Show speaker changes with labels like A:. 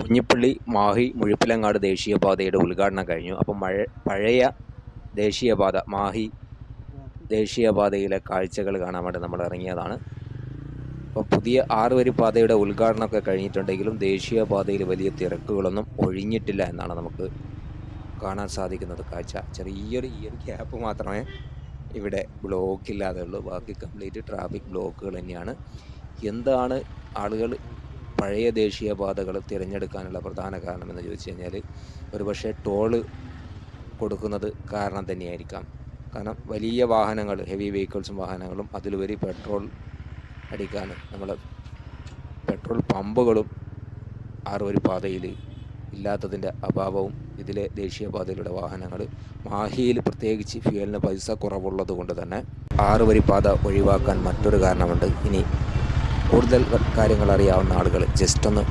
A: കുഞ്ഞിപ്പള്ളി മാഹി മുഴുപ്പിലങ്ങാട് ദേശീയപാതയുടെ ഉദ്ഘാടനം കഴിഞ്ഞു. അപ്പം പഴയ ദേശീയപാത മാഹി ദേശീയപാതയിലെ കാഴ്ചകൾ കാണാൻ വേണ്ടി നമ്മൾ ഇറങ്ങിയതാണ്. അപ്പോൾ പുതിയ 6 വരി പാതയുടെ ഉദ്ഘാടനമൊക്കെ കഴിഞ്ഞിട്ടുണ്ടെങ്കിലും ദേശീയപാതയിൽ വലിയ തിരക്കുകളൊന്നും ഒഴിഞ്ഞിട്ടില്ല എന്നാണ് നമുക്ക് കാണാൻ സാധിക്കുന്നത് കാഴ്ച. ചെറിയൊരു ഗ്യാപ്പ് മാത്രമേ ഇവിടെ ബ്ലോക്കില്ലാതെ ഉള്ളൂ. ബാക്കി കംപ്ലീറ്റ് ട്രാഫിക് ബ്ലോക്കുകൾ തന്നെയാണ്. എന്താണ് ആളുകൾ പഴയ ദേശീയപാതകൾ തിരഞ്ഞെടുക്കാനുള്ള പ്രധാന കാരണമെന്ന് ചോദിച്ചു കഴിഞ്ഞാൽ ഒരുപക്ഷെ ടോള് കൊടുക്കുന്നത് കാരണം തന്നെയായിരിക്കാം. കാരണം വലിയ വാഹനങ്ങൾ, ഹെവി വെഹിക്കിൾസും വാഹനങ്ങളും അതിലുപരി പെട്രോൾ അടിക്കാൻ നമ്മൾ പെട്രോൾ പമ്പുകളും 6 വരി പാതയിൽ ഇല്ലാത്തതിൻ്റെ അഭാവവും ഇതിലെ ദേശീയപാതയിലൂടെ വാഹനങ്ങൾ മാഹിയിൽ പ്രത്യേകിച്ച് ഫ്യൂവലിന് പൈസ കുറവുള്ളത് കൊണ്ട് തന്നെ 6 വരി പാത ഒഴിവാക്കാൻ മറ്റൊരു കാരണമുണ്ട്. ഇനി കൂടുതൽ കാര്യങ്ങൾ അറിയാവുന്ന ആളുകൾ ജസ്റ്റ് ഒന്ന്